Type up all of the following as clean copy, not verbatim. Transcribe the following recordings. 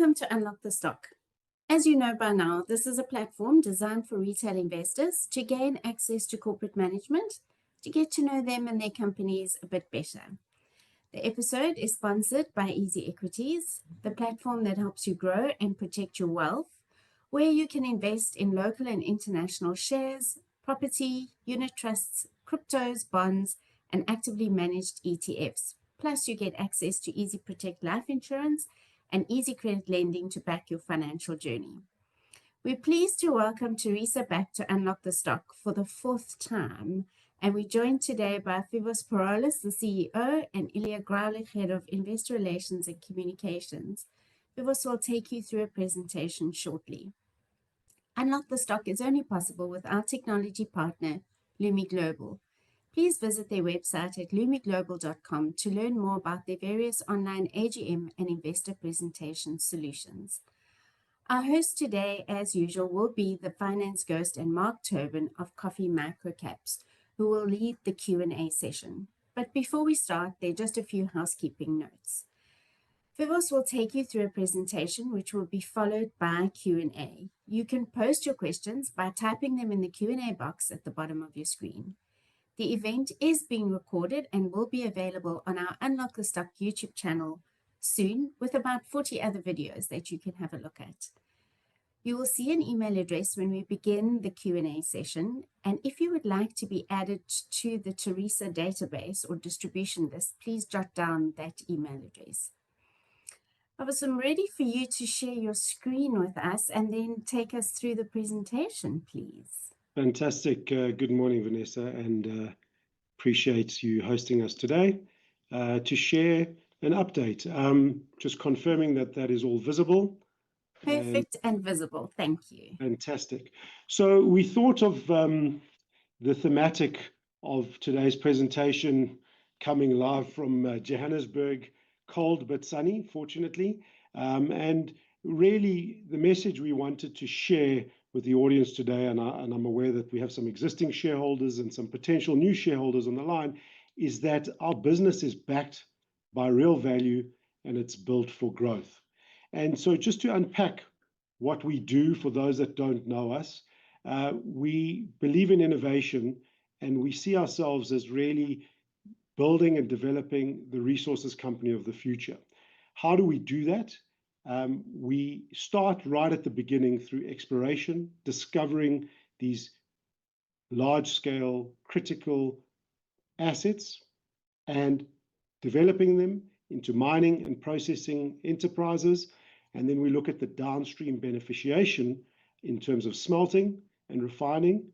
Welcome to Unlock the Stock. As you know by now, this is a platform designed for retail investors to gain access to corporate management, to get to know them and their companies a bit better. The episode is sponsored by Easy Equities, the platform that helps you grow and protect your wealth, where you can invest in local and international shares, property, unit trusts, cryptos, bonds, and actively managed ETFs. Plus, you get access to Easy Protect life insurance and easy credit lending to back your financial journey. We're pleased to welcome Tharisa back to Unlock the Stock for the fourth time, and we're joined today by Phoevos Parolis, the CEO, and Ilya Graulich, Head of Investor Relations and Communications. Phoevos will take you through a presentation shortly. Unlock the Stock is only possible with our technology partner, Lumi Global. Please visit their website at lumiglobal.com to learn more about their various online AGM and investor presentation solutions. Our host today, as usual, will be the finance ghost and Mark Tobin of Coffee Microcaps, who will lead the Q&A session. But before we start, there are just a few housekeeping notes. Phoevos will take you through a presentation which will be followed by Q&A. You can post your questions by typing them in the Q&A box at the bottom of your screen. The event is being recorded and will be available on our Unlock the Stock YouTube channel soon, with about 40 other videos that you can have a look at. You will see an email address when we begin the Q&A session, and if you would like to be added to the Tharisa database or distribution list, please jot down that email address. I'm ready for you to share your screen with us and then take us through the presentation, please. Fantastic. Good morning, Vanessa, and appreciate you hosting us today to share an update. Just confirming that that is all visible. Perfect and visible. Thank you. Fantastic. So we thought of the thematic of today's presentation coming live from Johannesburg, cold but sunny, fortunately. And really the message we wanted to share with the audience today, and I'm aware that we have some existing shareholders and some potential new shareholders on the line, is that our business is backed by real value and it's built for growth. And so just to unpack what we do for those that don't know us, we believe in innovation and we see ourselves as really building and developing the resources company of the future. How do we do that? We start right at the beginning through exploration, discovering these large-scale critical assets and developing them into mining and processing enterprises. And then we look at the downstream beneficiation in terms of smelting and refining,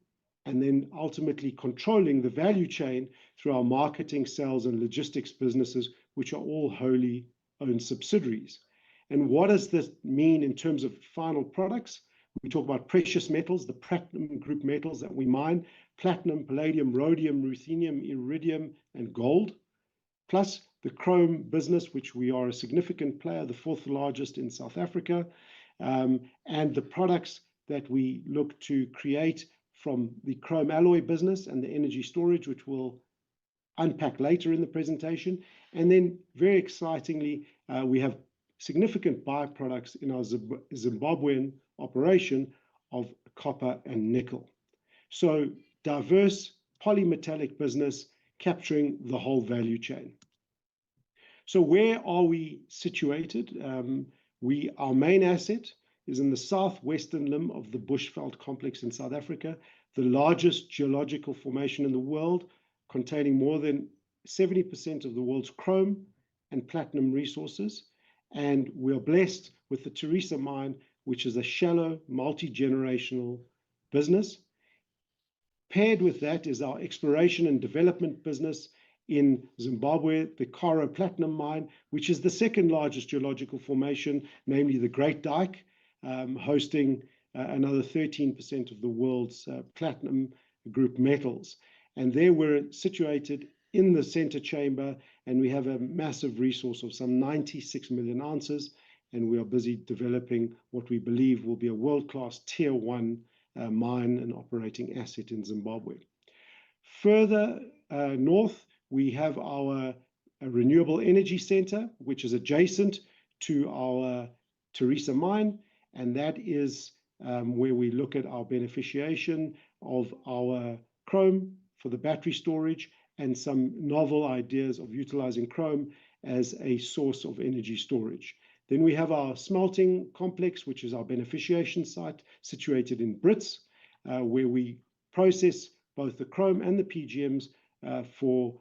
and then ultimately controlling the value chain through our marketing, sales, and logistics businesses, which are all wholly owned subsidiaries. And what does this mean in terms of final products? We talk about precious metals, the platinum group metals that we mine: platinum, palladium, rhodium, ruthenium, iridium, and gold, plus the chrome business, which we are a significant player, the fourth largest in South Africa, and the products that we look to create from the chrome alloy business and the energy storage, which we'll unpack later in the presentation. And then very excitingly, we have significant byproducts in our Zimbabwean operation of copper and nickel. So diverse polymetallic business capturing the whole value chain. So where are we situated? Our main asset is in the southwestern limb of the Bushveld complex in South Africa, the largest geological formation in the world, containing more than 70% of the world's chrome and platinum resources. And we are blessed with the Tharisa mine, which is a shallow, multi-generational business. Paired with that is our exploration and development business in Zimbabwe, the Karo Platinum Mine, which is the second largest geological formation, namely the Great Dyke, hosting another 13% of the world's platinum group metals. And there we're situated in the center chamber, and we have a massive resource of some 96 million ounces, and we are busy developing what we believe will be a world-class tier one mine and operating asset in Zimbabwe. Further north, we have our renewable energy center, which is adjacent to our Tharisa mine, and that is where we look at our beneficiation of our chrome for the battery storage and some novel ideas of utilizing chrome as a source of energy storage. Then we have our smelting complex, which is our beneficiation site situated in Brits, where we process both the chrome and the PGMs for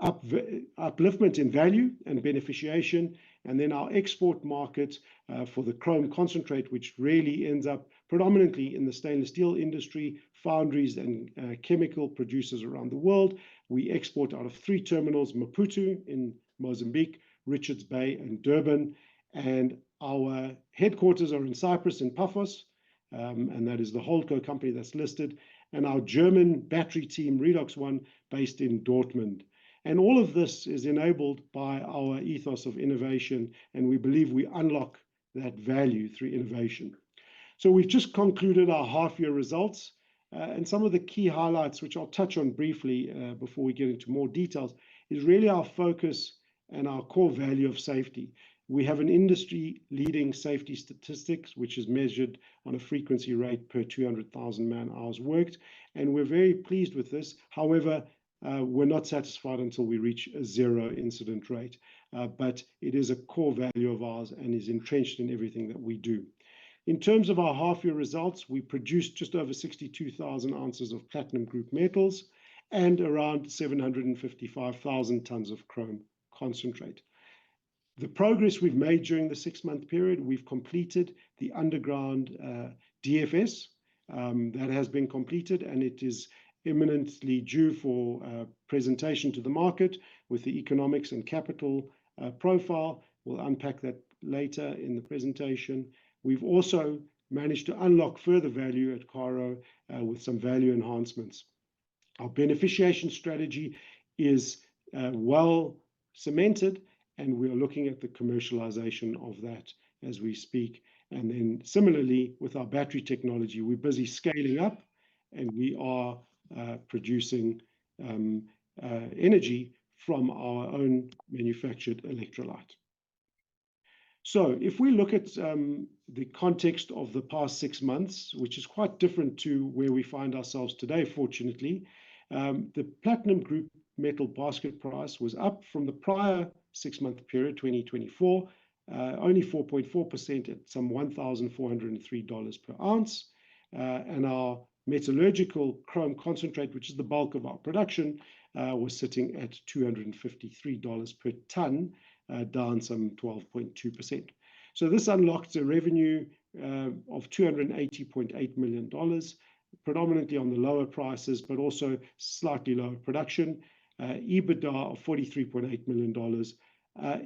upliftment in value and beneficiation, and then our export market for the chrome concentrate, which really ends up predominantly in the stainless steel industry, foundries and chemical producers around the world. We export out of 3 terminals, Maputo in Mozambique, Richards Bay and Durban, and our headquarters are in Cyprus in Paphos, and that is the holdco company that's listed, and our German battery team, Redox One, based in Dortmund. And all of this is enabled by our ethos of innovation, and we believe we unlock that value through innovation. So we've just concluded our half-year results, and some of the key highlights, which I'll touch on briefly before we get into more details, is really our focus and our core value of safety. We have an industry-leading safety statistics, which is measured on a frequency rate per 200,000 man-hours worked, and we're very pleased with this. However, we're not satisfied until we reach a 0 incident rate, but it is a core value of ours and is entrenched in everything that we do. In terms of our half-year results, we produced just over 62,000 ounces of platinum group metals and around 755,000 tons of chrome concentrate. The progress we've made during the 6-month period, we've completed the underground DFS. That has been completed, and it is imminently due for presentation to the market with the economics and capital profile. We'll unpack that later in the presentation. We've also managed to unlock further value at Karo with some value enhancements. Our beneficiation strategy is well cemented, and we are looking at the commercialization of that as we speak. And then similarly, with our battery technology, we're busy scaling up, and we are producing energy from our own manufactured electrolyte. So if we look at the context of the past 6 months, which is quite different to where we find ourselves today, fortunately, the platinum group metal basket price was up from the prior 6-month period, 2024, only 4.4% at some $1,403 per ounce. And our metallurgical chrome concentrate, which is the bulk of our production, was sitting at $253 per ton, down some 12.2%. So this unlocked a revenue of $280.8 million, predominantly on the lower prices, but also slightly lower production. EBITDA of $43.8 million.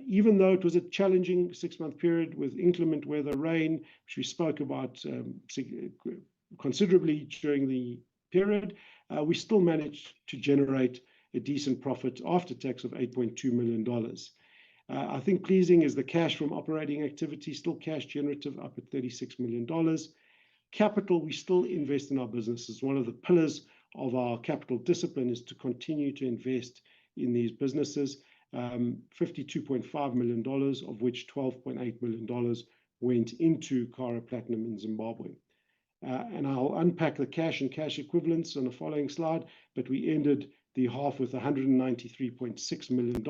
Even though it was a challenging 6-month period with inclement weather, rain, which we spoke about considerably during the period, we still managed to generate a decent profit after tax of $8.2 million. I think pleasing is the cash from operating activity, still cash generative, up at $36 million. Capital, we still invest in our businesses. One of the pillars of our capital discipline is to continue to invest in these businesses. $52.5 million, of which $12.8 million went into Karo Platinum in Zimbabwe. And I'll unpack the cash and cash equivalents on the following slide, but we ended the half with $193.6 million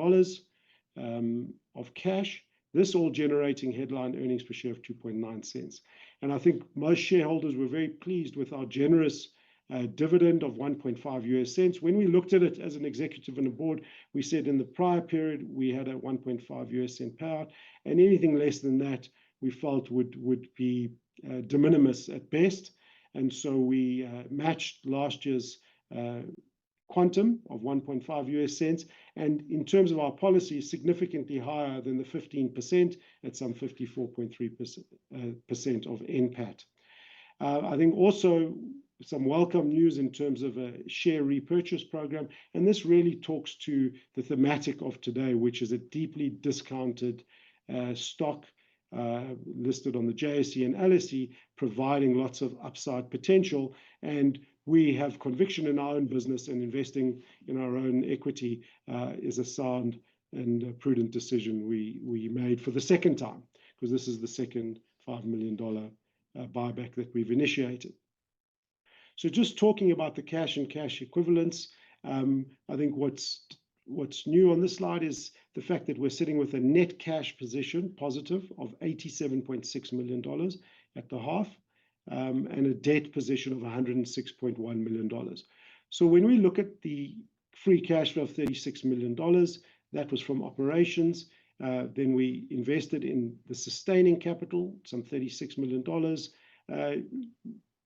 of cash. This all generating headline earnings per share of 2.9 cents. And I think most shareholders were very pleased with our generous dividend of 1.5 US cents. When we looked at it as an executive and a board, we said in the prior period we had a 1.5 US cent payout, and anything less than that we felt would be de minimis at best. And so we matched last year's quantum of 1.5 US cents, and in terms of our policy, significantly higher than the 15% at some 54.3% of NPAT. I think also some welcome news in terms of a share repurchase program, and this really talks to the thematic of today, which is a deeply discounted stock listed on the JSE and LSE, providing lots of upside potential. And we have conviction in our own business, and investing in our own equity is a sound and a prudent decision we made for the second time, because this is the second $5 million buyback that we've initiated. So just talking about the cash and cash equivalents, I think what's new on this slide is the fact that we're sitting with a net cash position positive of $87.6 million at the half, and a debt position of $106.1 million. So when we look at the free cash flow of $36 million, that was from operations. Then we invested in the sustaining capital, some $36 million,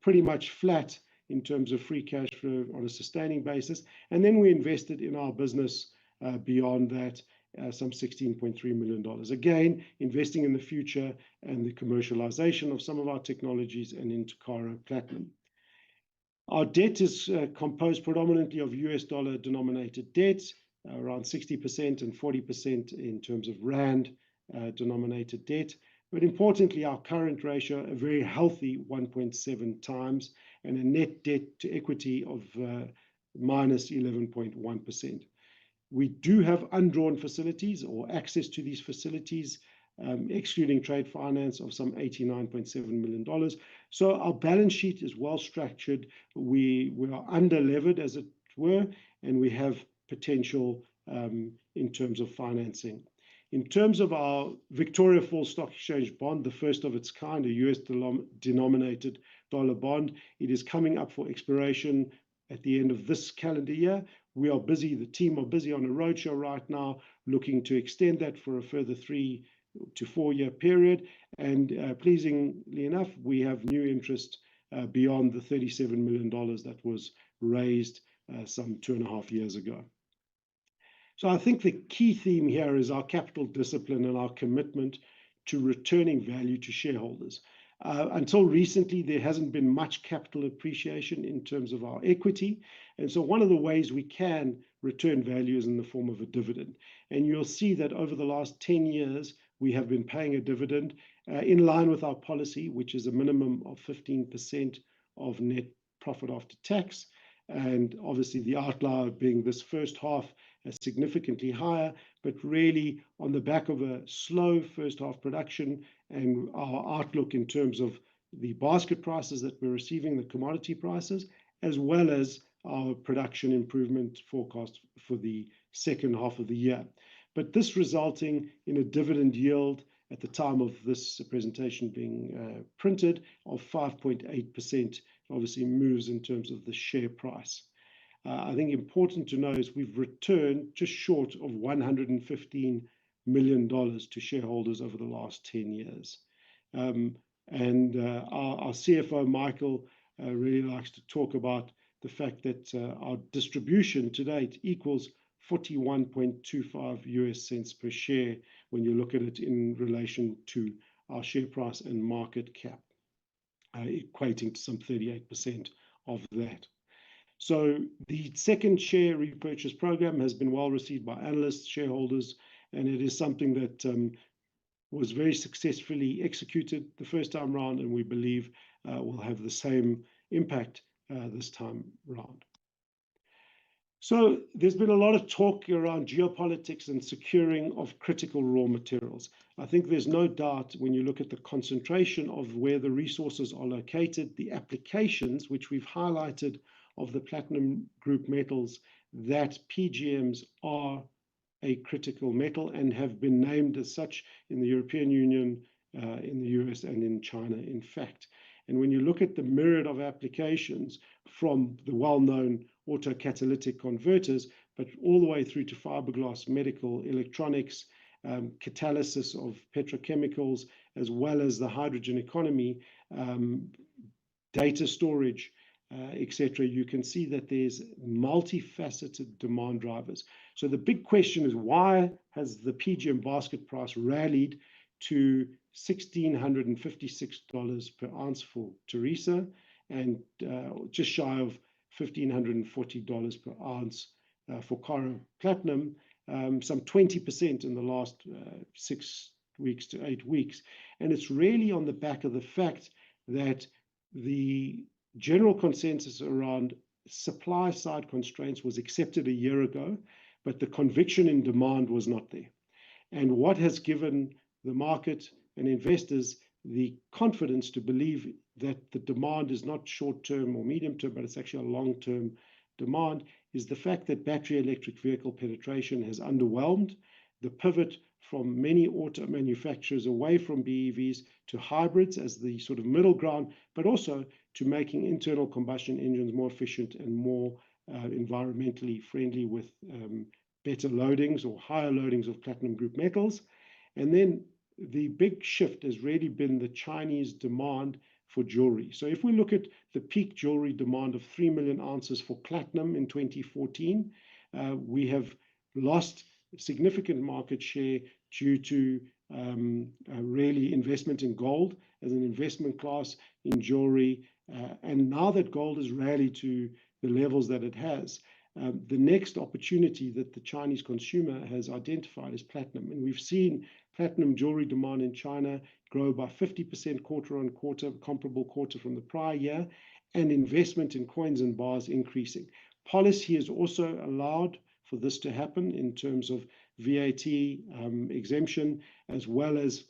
pretty much flat in terms of free cash flow on a sustaining basis. And then we invested in our business beyond that, some $16.3 million. Again, investing in the future and the commercialization of some of our technologies and into Keyter Platinum. Our debt is composed predominantly of US dollar denominated debts, around 60% and 40% in terms of rand denominated debt. But importantly, our current ratio, a very healthy 1.7 times, and a net debt to equity of minus 11.1%. We do have undrawn facilities or access to these facilities, excluding trade finance, of some $89.7 million. So our balance sheet is well structured. We are under levered, as it were, and we have potential in terms of financing. In terms of our Victoria Falls Stock Exchange bond, the first of its kind, a US denominated dollar bond, it is coming up for expiration at the end of this calendar year. We are busy, the team are busy on a roadshow right now, looking to extend that for a further 3 to 4 year period. And pleasingly enough, we have new interest beyond the $37 million that was raised some 2.5 years ago. So I think the key theme here is our capital discipline and our commitment to returning value to shareholders. Until recently, there hasn't been much capital appreciation in terms of our equity. And so one of the ways we can return value is in the form of a dividend. And you'll see that over the last 10 years, we have been paying a dividend in line with our policy, which is a minimum of 15% of net profit after tax. And obviously the outlier being this first half, significantly higher, but really on the back of a slow first half production and our outlook in terms of the basket prices that we're receiving, the commodity prices, as well as our production improvement forecast for the second half of the year. But this resulting in a dividend yield at the time of this presentation being printed of 5.8%, obviously moves in terms of the share price. I think important to know is we've returned just short of $115 million to shareholders over the last 10 years. Our CFO, Michael, really likes to talk about the fact that our distribution to date equals 41.25 US cents per share when you look at it in relation to our share price and market cap, equating to some 38% of that. So the second share repurchase program has been well received by analysts, shareholders, and it is something that was very successfully executed the first time round, and we believe will have the same impact this time round. So there's been a lot of talk around geopolitics and securing of critical raw materials. I think there's no doubt when you look at the concentration of where the resources are located, the applications which we've highlighted of the platinum group metals, that PGMs are a critical metal and have been named as such in the European Union, in the US, and in China, in fact. And when you look at the myriad of applications from the well-known autocatalytic converters, but all the way through to fiberglass, medical, electronics, catalysis of petrochemicals, as well as the hydrogen economy, data storage, etc., you can see that there's multifaceted demand drivers. So the big question is, why has the PGM basket price rallied to $1,656 per ounce for Tharisa and just shy of $1,540 per ounce for Keyter Platinum, some 20% in the last 6 weeks to 8 weeks. And it's really on the back of the fact that the general consensus around supply side constraints was accepted a year ago, but the conviction in demand was not there. And what has given the market and investors the confidence to believe that the demand is not short-term or medium-term, but it's actually a long-term demand, is the fact that battery electric vehicle penetration has underwhelmed. The pivot from many auto manufacturers away from BEVs to hybrids as the sort of middle ground, but also to making internal combustion engines more efficient and more environmentally friendly with better loadings or higher loadings of platinum group metals. And then the big shift has really been the Chinese demand for jewelry. So if we look at the peak jewelry demand of 3 million ounces for platinum in 2014, we have lost significant market share due to really investment in gold as an investment class in jewelry. And now that gold has rallied to the levels that it has, the next opportunity that the Chinese consumer has identified is platinum. And we've seen platinum jewelry demand in China grow by 50% quarter on quarter, comparable quarter from the prior year, and investment in coins and bars increasing. Policy has also allowed for this to happen in terms of VAT exemption, as well as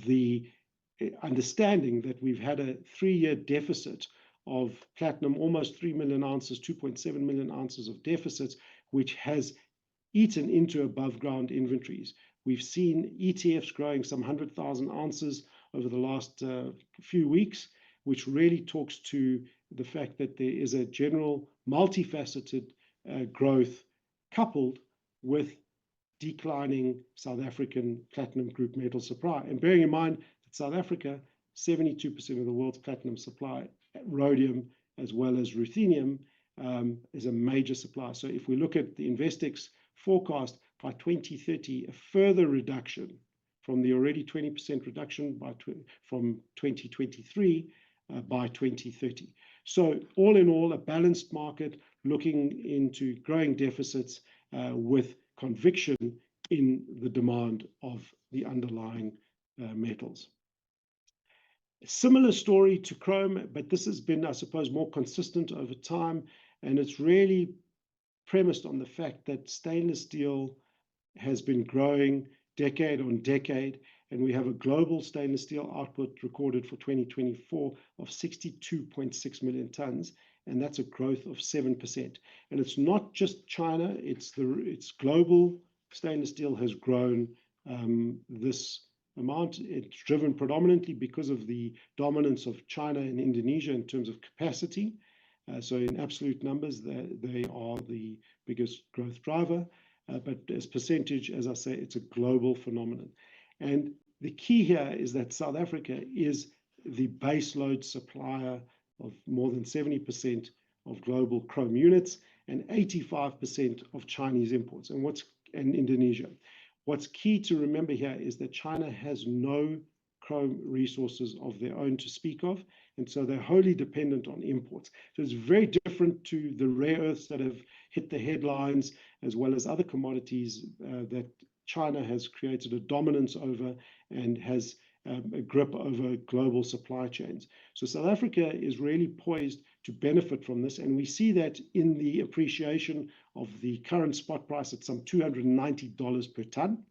the understanding that we've had a 3-year deficit of platinum, almost 3 million ounces, 2.7 million ounces of deficits, which has eaten into above ground inventories. We've seen ETFs growing some 100,000 ounces over the last few weeks, which really talks to the fact that there is a general multifaceted growth coupled with declining South African platinum group metal supply. And bearing in mind that South Africa, 72% of the world's platinum supply, rhodium as well as ruthenium, is a major supplier. So if we look at the Investex forecast, by 2030, a further reduction from the already 20% reduction from 2023 by 2030. So all in all, a balanced market looking into growing deficits with conviction in the demand of the underlying metals. A similar story to chrome, but this has been, I suppose, more consistent over time, and it's really premised on the fact that stainless steel has been growing decade on decade, and we have a global stainless steel output recorded for 2024 of 62.6 million tons, and that's a growth of 7%. And it's not just China, it's global stainless steel has grown this amount. It's driven predominantly because of the dominance of China and Indonesia in terms of capacity. So in absolute numbers, they are the biggest growth driver. But as percentage, as I say, it's a global phenomenon. And the key here is that South Africa is the baseload supplier of more than 70% of global chrome units and 85% of Chinese imports and Indonesia. What's key to remember here is that China has no chrome resources of their own to speak of, and so they're wholly dependent on imports. So it's very different to the rare earths that have hit the headlines, as well as other commodities that China has created a dominance over and has a grip over global supply chains. So South Africa is really poised to benefit from this, and we see that in the appreciation of the current spot price at some $290 per ton,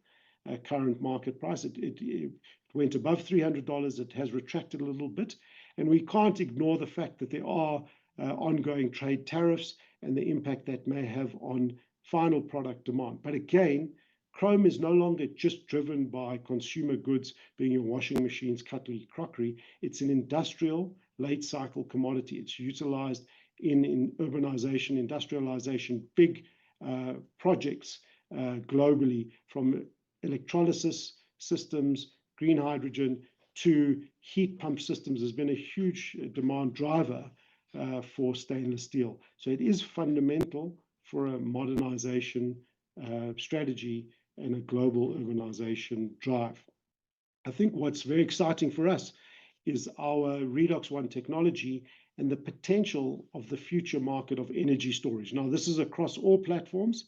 current market price. It went above $300. It has retracted a little bit, and we can't ignore the fact that there are ongoing trade tariffs and the impact that may have on final product demand. But again, chrome is no longer just driven by consumer goods, being your washing machines, cutlery, crockery. It's an industrial late cycle commodity. It's utilized in urbanization, industrialization, big projects globally, from electrolysis systems, green hydrogen, to heat pump systems. Has been a huge demand driver for stainless steel. So it is fundamental for a modernization strategy and a global urbanization drive. I think what's very exciting for us is our Redox One technology and the potential of the future market of energy storage. Now, this is across all platforms,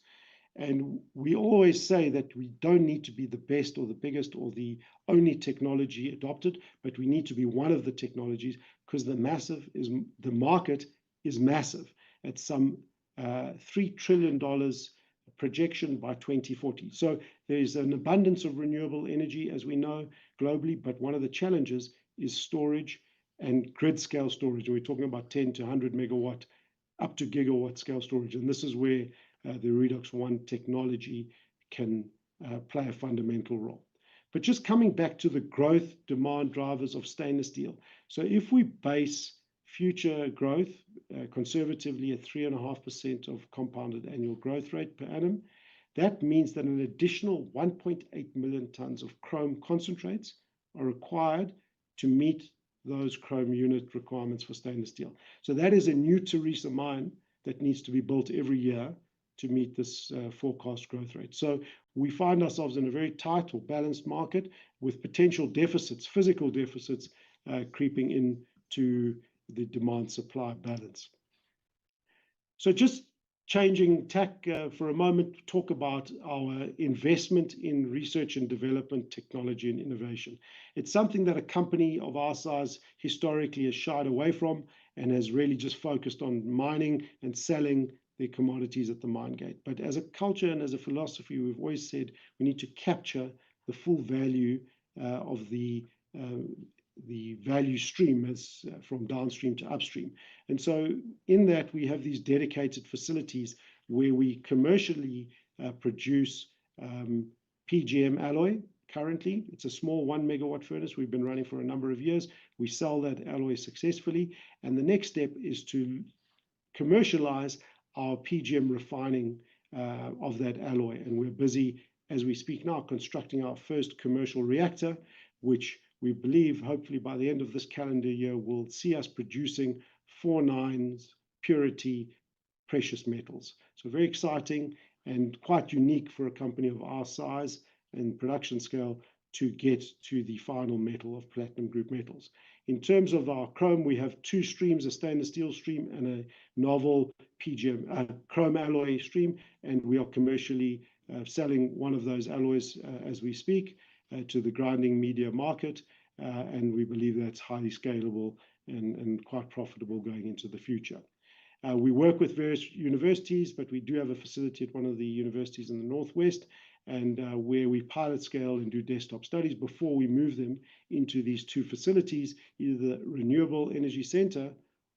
and we always say that we don't need to be the best or the biggest or the only technology adopted, but we need to be one of the technologies, because the market is massive at some $3 trillion projection by 2040. So there's an abundance of renewable energy, as we know, globally, but one of the challenges is storage and grid scale storage. And we're talking about 10 to 100 megawatt up to gigawatt scale storage. And this is where the Redox One technology can play a fundamental role. But just coming back to the growth demand drivers of stainless steel. So if we base future growth conservatively at 3.5% of compounded annual growth rate per annum, that means that an additional 1.8 million tons of chrome concentrates are required to meet those chrome unit requirements for stainless steel. So that is a new Tharisa mine that needs to be built every year to meet this forecast growth rate. So we find ourselves in a very tight or balanced market with potential deficits, physical deficits, creeping into the demand-supply balance. So just changing tack for a moment, talk about our investment in research and development, technology and innovation. It's something that a company of our size historically has shied away from and has really just focused on mining and selling their commodities at the mine gate. But as a culture and as a philosophy, we've always said we need to capture the full value of the value stream as from downstream to upstream. And so in that, we have these dedicated facilities where we commercially produce PGM alloy. Currently, it's a small 1 megawatt furnace we've been running for a number of years. We sell that alloy successfully. And the next step is to commercialize our PGM refining of that alloy. And we're busy, as we speak now, constructing our first commercial reactor, which we believe, hopefully by the end of this calendar year, will see us producing 4 nines purity precious metals. So very exciting and quite unique for a company of our size and production scale to get to the final metal of platinum group metals. In terms of our chrome, we have 2 streams, a stainless steel stream and a novel PGM chrome alloy stream, and we are commercially selling one of those alloys as we speak to the grinding media market, and we believe that's highly scalable and quite profitable going into the future. We work with various universities, but we do have a facility at one of the universities in the Northwest, and where we pilot scale and do desktop studies before we move them into these 2 facilities, either the Renewable Energy Center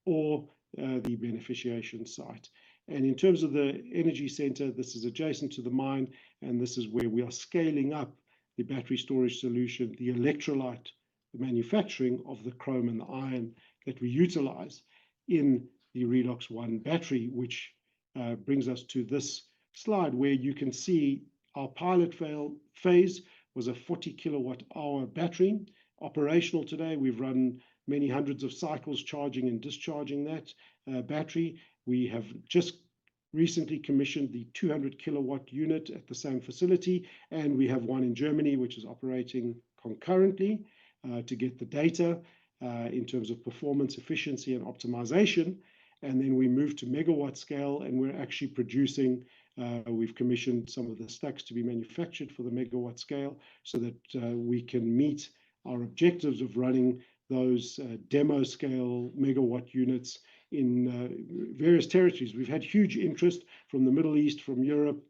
or the beneficiation site. And in terms of the energy center, this is adjacent to the mine, and this is where we are scaling up the battery storage solution, the electrolyte, the manufacturing of the chrome and the iron that we utilize in the Redox One battery, which brings us to this slide where you can see our pilot phase was a 40 kilowatt hour battery. Operational today, we've run many hundreds of cycles charging and discharging that battery. We have just recently commissioned the 200 kilowatt unit at the same facility, and we have one in Germany which is operating concurrently to get the data in terms of performance, efficiency and optimization. And then we move to megawatt scale, and we're actually producing, we've commissioned some of the stacks to be manufactured for the megawatt scale so that we can meet our objectives of running those demo scale megawatt units in various territories. We've had huge interest from the Middle East, from Europe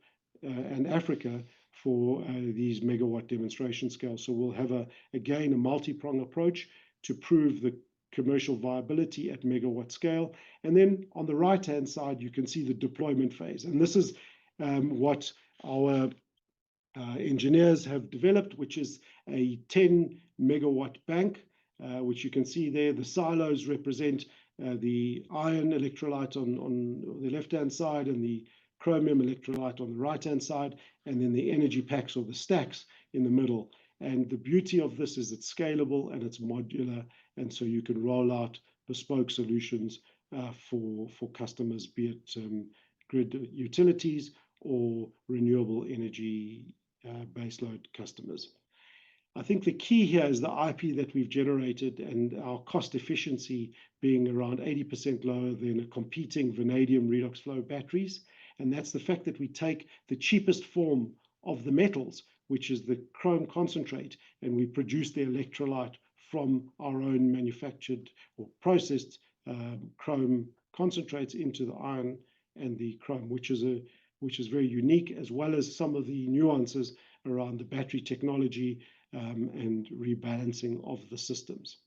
and Africa for these megawatt demonstration scales. So we'll have again a multi-prong approach to prove the commercial viability at megawatt scale. And then on the right-hand side, you can see the deployment phase. And this is what our engineers have developed, which is a 10 megawatt bank, which you can see there. The silos represent the iron electrolyte on the left-hand side and the chromium electrolyte on the right-hand side, and then the energy packs or the stacks in the middle. And the beauty of this is it's scalable and it's modular, and so you can roll out bespoke solutions for customers, be it grid utilities or renewable energy baseload customers. I think the key here is the IP that we've generated and our cost efficiency being around 80% lower than a competing vanadium redox flow batteries. And that's the fact that we take the cheapest form of the metals, which is the chrome concentrate, and we produce the electrolyte from our own manufactured or processed chrome concentrates into the iron and the chrome, which is very unique, as well as some of the nuances around the battery technology and rebalancing of the systems.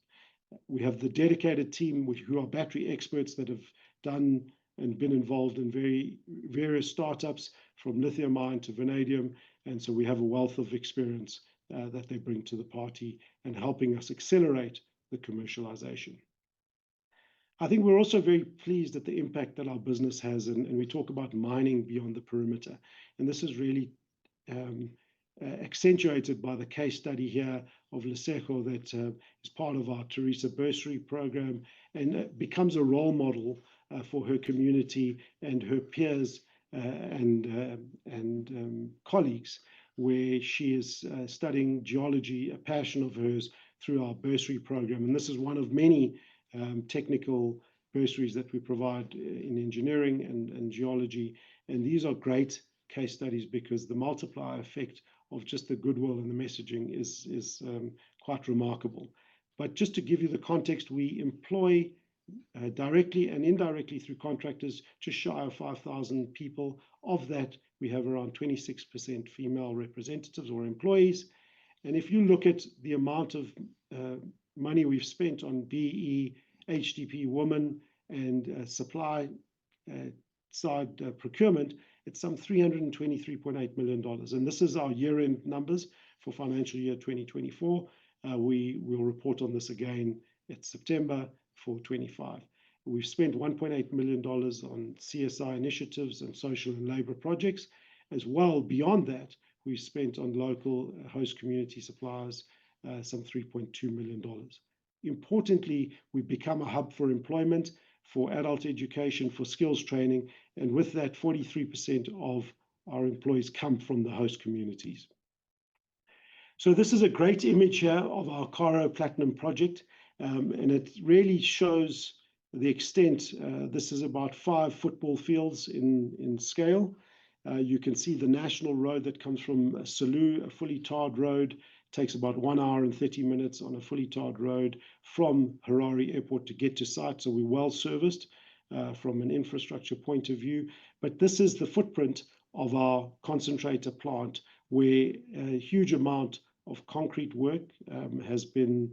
We have the dedicated team who are battery experts that have done and been involved in various startups from lithium ion to vanadium. And so we have a wealth of experience that they bring to the party and helping us accelerate the commercialization. I think we're also very pleased at the impact that our business has, and we talk about mining beyond the perimeter. And this is really accentuated by the case study here of Lesego that is part of our Tharisa bursary program and becomes a role model for her community and her peers and colleagues, where she is studying geology, a passion of hers, through our bursary program. And this is one of many technical bursaries that we provide in engineering and geology. And these are great case studies because the multiplier effect of just the goodwill and the messaging is quite remarkable. But just to give you the context, we employ directly and indirectly through contractors just shy of 5,000 people. Of that, we have around 26% female representatives or employees. And if you look at the amount of money we've spent on BE, HDP, women, and supply side procurement, it's some $323.8 million. And this is our year-end numbers for financial year 2024. We will report on this again in September for 25. We've spent $1.8 million on CSI initiatives and social and labor projects. As well, beyond that, we've spent on local host community suppliers some $3.2 million. Importantly, we've become a hub for employment, for adult education, for skills training, and with that, 43% of our employees come from the host communities. So this is a great image here of our Karo Platinum project, and it really shows the extent. This is about 5 football fields in scale. You can see the national road that comes from Salou, a fully tarred road. Takes about 1 hour and 30 minutes on a fully tarred road from Harare Airport to get to site. So we're well serviced from an infrastructure point of view. But this is the footprint of our concentrator plant, where a huge amount of concrete work has been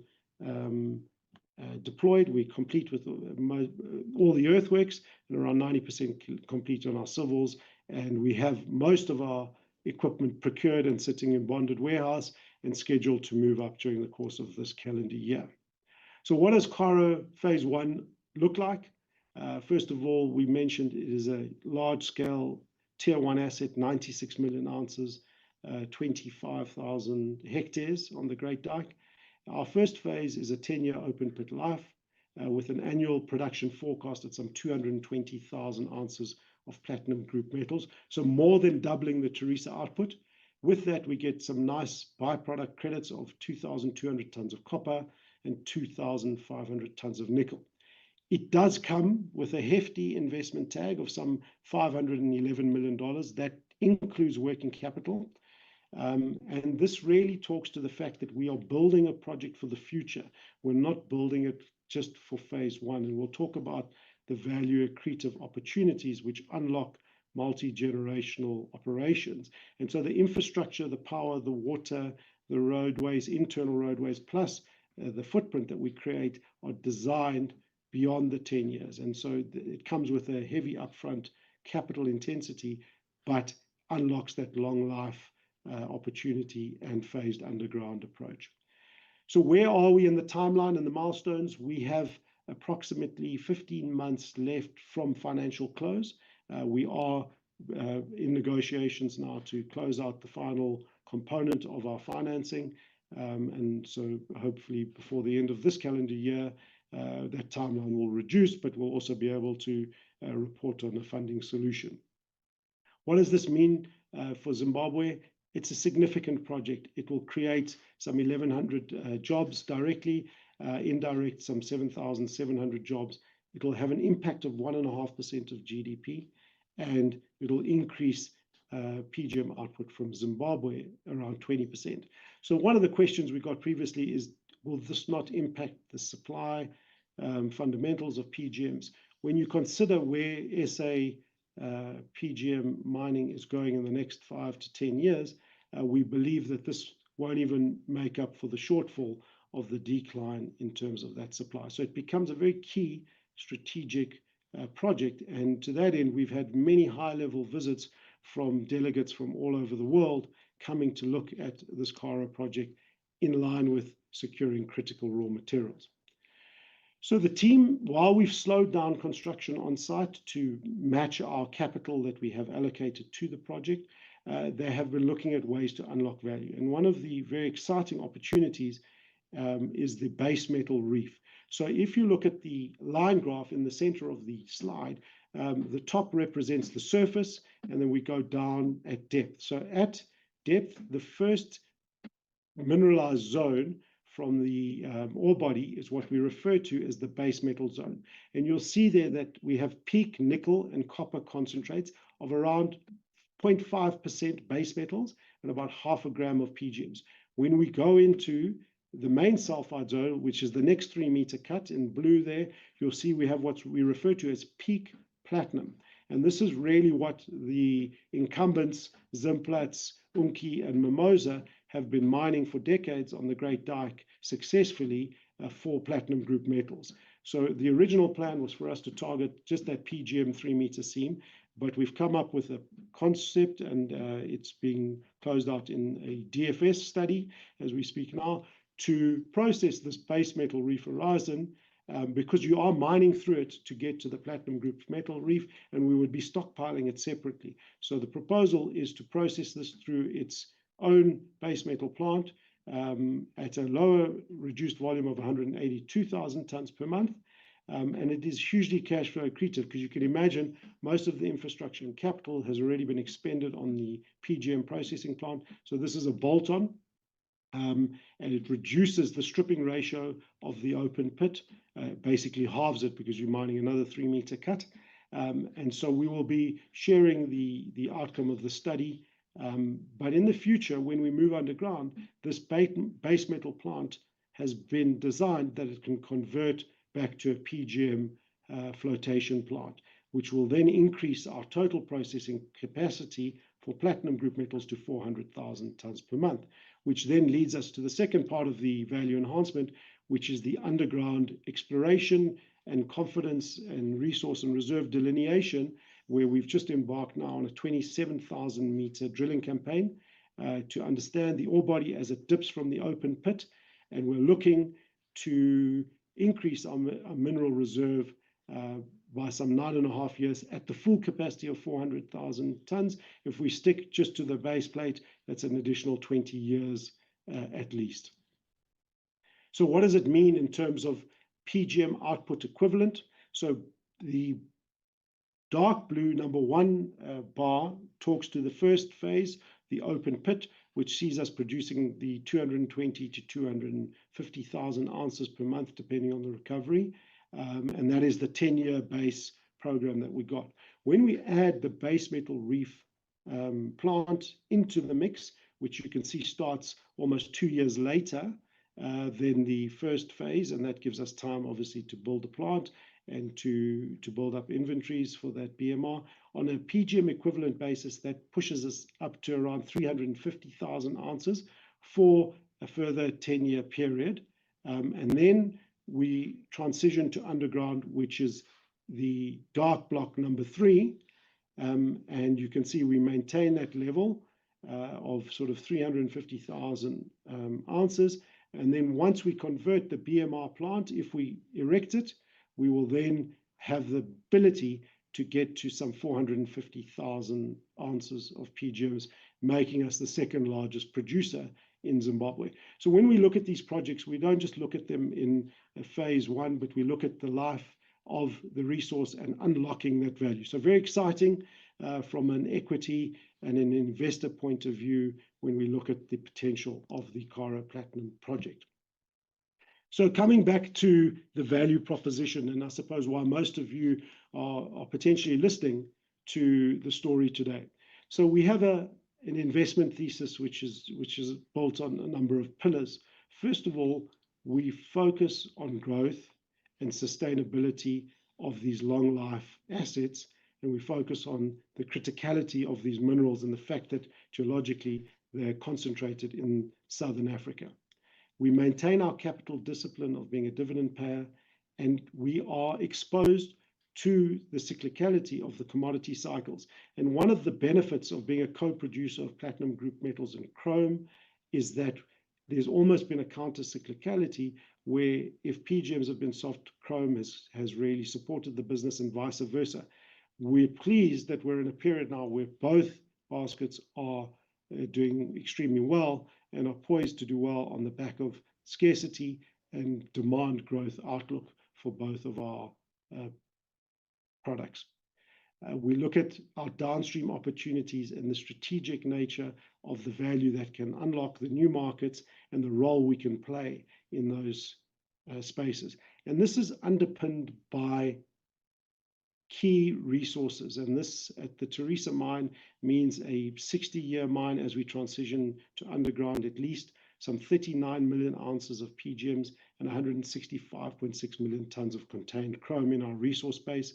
deployed. We're complete with all the earthworks and around 90% complete on our civils. And we have most of our equipment procured and sitting in bonded warehouse and scheduled to move up during the course of this calendar year. So what does Karo Phase 1 look like? First of all, we mentioned it is a large-scale Tier 1 asset, 96 million ounces, 25,000 hectares on the Great Dyke. Our first phase is a 10-year open pit life with an annual production forecast at some 220,000 ounces of platinum group metals, so more than doubling the Tharisa output. With that, we get some nice byproduct credits of 2,200 tons of copper and 2,500 tons of nickel. It does come with a hefty investment tag of some $511 million. That includes working capital. And this really talks to the fact that we are building a project for the future. We're not building it just for Phase 1. And we'll talk about the value accretive opportunities which unlock multi-generational operations. And so the infrastructure, the power, the water, the roadways, internal roadways, plus the footprint that we create are designed beyond the 10 years. And so it comes with a heavy upfront capital intensity, but unlocks that long life opportunity and phased underground approach. So where are we in the timeline and the milestones? We have approximately 15 months left from financial close. We are in negotiations now to close out the final component of our financing. And so hopefully before the end of this calendar year, that timeline will reduce, but we'll also be able to report on a funding solution. What does this mean for Zimbabwe? It's a significant project. It will create some 1,100 jobs directly, indirect some 7,700 jobs. It will have an impact of 1.5% of GDP, and it will increase PGM output from Zimbabwe around 20%. So one of the questions we got previously is, will this not impact the supply fundamentals of PGMs? When you consider where SA PGM mining is going in the next 5 to 10 years, we believe that this won't even make up for the shortfall of the decline in terms of that supply. So it becomes a very key strategic project. And to that end, we've had many high-level visits from delegates from all over the world coming to look at this Kara project in line with securing critical raw materials. So the team, while we've slowed down construction on site to match our capital that we have allocated to the project, they have been looking at ways to unlock value. And one of the very exciting opportunities is the base metal reef. So if you look at the line graph in the center of the slide, the top represents the surface, and then we go down at depth. So at depth, the first mineralized zone from the ore body is what we refer to as the base metal zone. And you'll see there that we have peak nickel and copper concentrates of around 0.5% base metals and about 0.5 gram of PGMs. When we go into the main sulfide zone, which is the next 3-meter cut in blue there, you'll see we have what we refer to as peak platinum. And this is really what the incumbents, Zimplats, Unki, and Mimosa, have been mining for decades on the Great Dyke successfully for platinum group metals. So the original plan was for us to target just that PGM 3-meter seam, but we've come up with a concept, and it's being closed out in a DFS study as we speak now, to process this base metal reef horizon, because you are mining through it to get to the platinum group metal reef, and we would be stockpiling it separately. So the proposal is to process this through its own base metal plant at a lower reduced volume of 182,000 tons per month. And it is hugely cash flow accretive, because you can imagine most of the infrastructure and capital has already been expended on the PGM processing plant. So this is a bolt-on, and it reduces the stripping ratio of the open pit, basically halves it because you're mining another 3-meter cut. And so we will be sharing the outcome of the study. But in the future, when we move underground, this base metal plant has been designed that it can convert back to a PGM flotation plant, which will then increase our total processing capacity for platinum group metals to 400,000 tons per month, which then leads us to the second part of the value enhancement, which is the underground exploration and confidence and resource and reserve delineation, where we've just embarked now on a 27,000-meter drilling campaign to understand the ore body as it dips from the open pit. And we're looking to increase our mineral reserve by some 9.5 years at the full capacity of 400,000 tons. If we stick just to the base plate, that's an additional 20 years at least. So what does it mean in terms of PGM output equivalent? So the dark blue number 1 bar talks to the first phase, the open pit, which sees us producing the 220 to 250,000 ounces per month, depending on the recovery. And that is the 10-year base program that we got. When we add the base metal reef plant into the mix, which you can see starts almost 2 years later than the first phase, and that gives us time, obviously, to build the plant and to build up inventories for that BMR. On a PGM equivalent basis, that pushes us up to around 350,000 ounces for a further 10-year period. And then we transition to underground, which is the dark block number 3. And you can see we maintain that level of sort of 350,000 ounces. And then once we convert the BMR plant, if we erect it, we will then have the ability to get to some 450,000 ounces of PGMs, making us the second largest producer in Zimbabwe. So when we look at these projects, we don't just look at them in a phase 1, but we look at the life of the resource and unlocking that value. So very exciting from an equity and an investor point of view when we look at the potential of the Kara Platinum project. So coming back to the value proposition, and I suppose why most of you are potentially listening to the story today. So we have an investment thesis which is built on a number of pillars. First of all, we focus on growth and sustainability of these long life assets, and we focus on the criticality of these minerals and the fact that geologically they're concentrated in Southern Africa. We maintain our capital discipline of being a dividend payer, and we are exposed to the cyclicality of the commodity cycles. And one of the benefits of being a co-producer of platinum group metals and chrome is that there's almost been a counter-cyclicality where if PGMs have been soft, chrome has really supported the business and vice versa. We're pleased that we're in a period now where both baskets are doing extremely well and are poised to do well on the back of scarcity and demand growth outlook for both of our products. We look at our downstream opportunities and the strategic nature of the value that can unlock the new markets and the role we can play in those spaces. And this is underpinned by key resources. And this at the Tharisa mine means a 60-year mine as we transition to underground, at least some 39 million ounces of PGMs and 165.6 million tons of contained chrome in our resource base.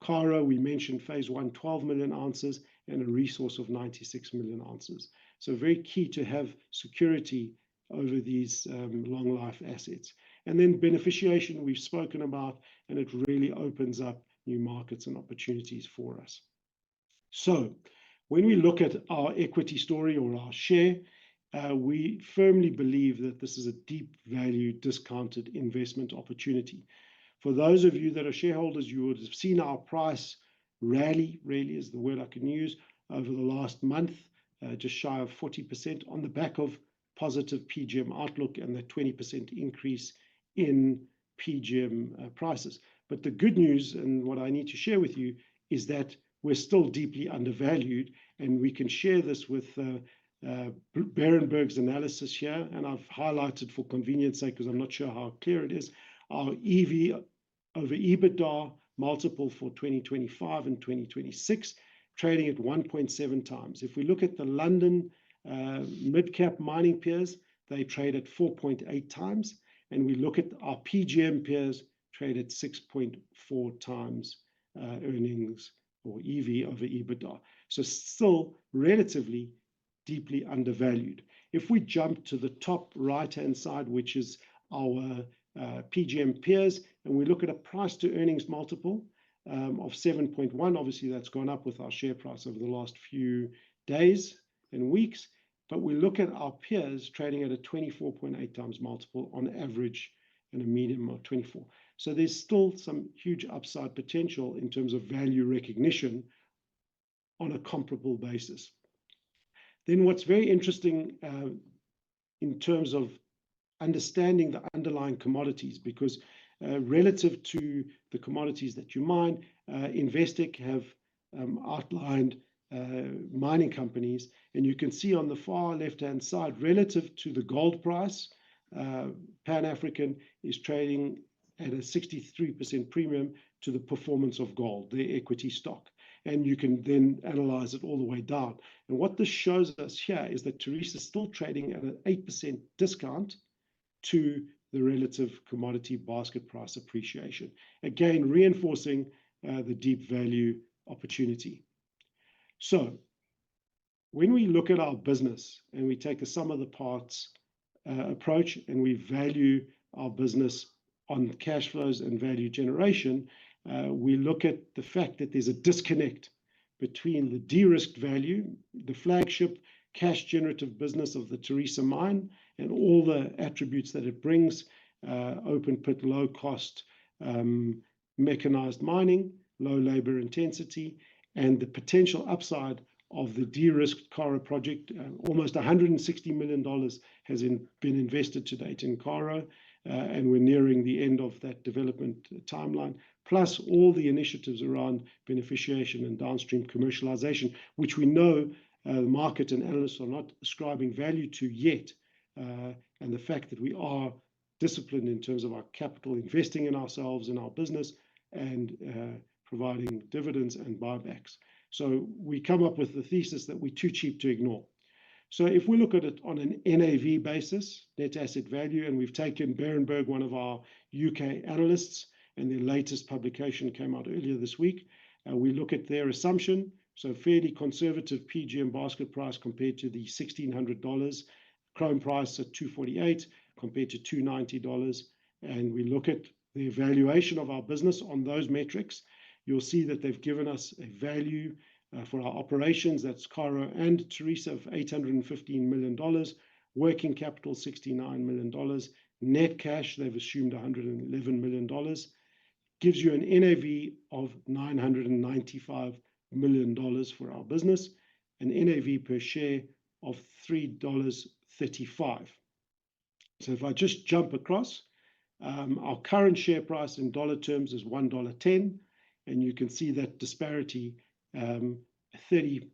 Karo, we mentioned phase 1, 12 million ounces and a resource of 96 million ounces. So very key to have security over these long life assets. And then beneficiation we've spoken about, and it really opens up new markets and opportunities for us. So when we look at our equity story or our share, we firmly believe that this is a deep value discounted investment opportunity. For those of you that are shareholders, you would have seen our price rally, really is the word I can use, over the last month, just shy of 40% on the back of positive PGM outlook and that 20% increase in PGM prices. But the good news, and what I need to share with you, is that we're still deeply undervalued, and we can share this with Berenberg's analysis here, and I've highlighted for convenience sake because I'm not sure how clear it is, our EV over EBITDA multiple for 2025 and 2026, trading at 1.7 times. If we look at the London mid-cap mining peers, they trade at 4.8 times, and we look at our PGM peers, trade at 6.4 times earnings or EV over EBITDA. So still relatively deeply undervalued. If we jump to the top right-hand side, which is our PGM peers, and we look at a price to earnings multiple of 7.1, obviously that's gone up with our share price over the last few days and weeks, but we look at our peers trading at a 24.8 times multiple on average and a median of 24. So there's still some huge upside potential in terms of value recognition on a comparable basis. Then what's very interesting in terms of understanding the underlying commodities, because relative to the commodities that you mine, Investec have outlined mining companies, and you can see on the far left-hand side, relative to the gold price, Pan-African is trading at a 63% premium to the performance of gold, their equity stock. And you can then analyze it all the way down. And what this shows us here is that Tharisa is still trading at an 8% discount to the relative commodity basket price appreciation. Again, reinforcing the deep value opportunity. So when we look at our business and we take a sum of the parts approach and we value our business on cash flows and value generation, we look at the fact that there's a disconnect between the de-risked value, the flagship cash generative business of the Tharisa mine, and all the attributes that it brings, open pit, low cost, mechanized mining, low labor intensity, and the potential upside of the de-risked Karo project. Almost $160 million has been invested to date in Karo, and we're nearing the end of that development timeline, plus all the initiatives around beneficiation and downstream commercialization, which we know the market and analysts are not ascribing value to yet, and the fact that we are disciplined in terms of our capital, investing in ourselves, in our business, and providing dividends and buybacks. So we come up with the thesis that we're too cheap to ignore. So if we look at it on an NAV basis, net asset value, and we've taken Berenberg, one of our UK analysts, and their latest publication came out earlier this week, we look at their assumption, so fairly conservative PGM basket price compared to the $1,600, chrome price at $248, compared to $290, and we look at the evaluation of our business on those metrics, you'll see that they've given us a value for our operations, that's Caro and Tharisa, of $815 million, working capital $69 million, net cash they've assumed $111 million, gives you an NAV of $995 million for our business, an NAV per share of $3.35. So if I just jump across, our current share price in dollar terms is $1.10, and you can see that disparity, 30%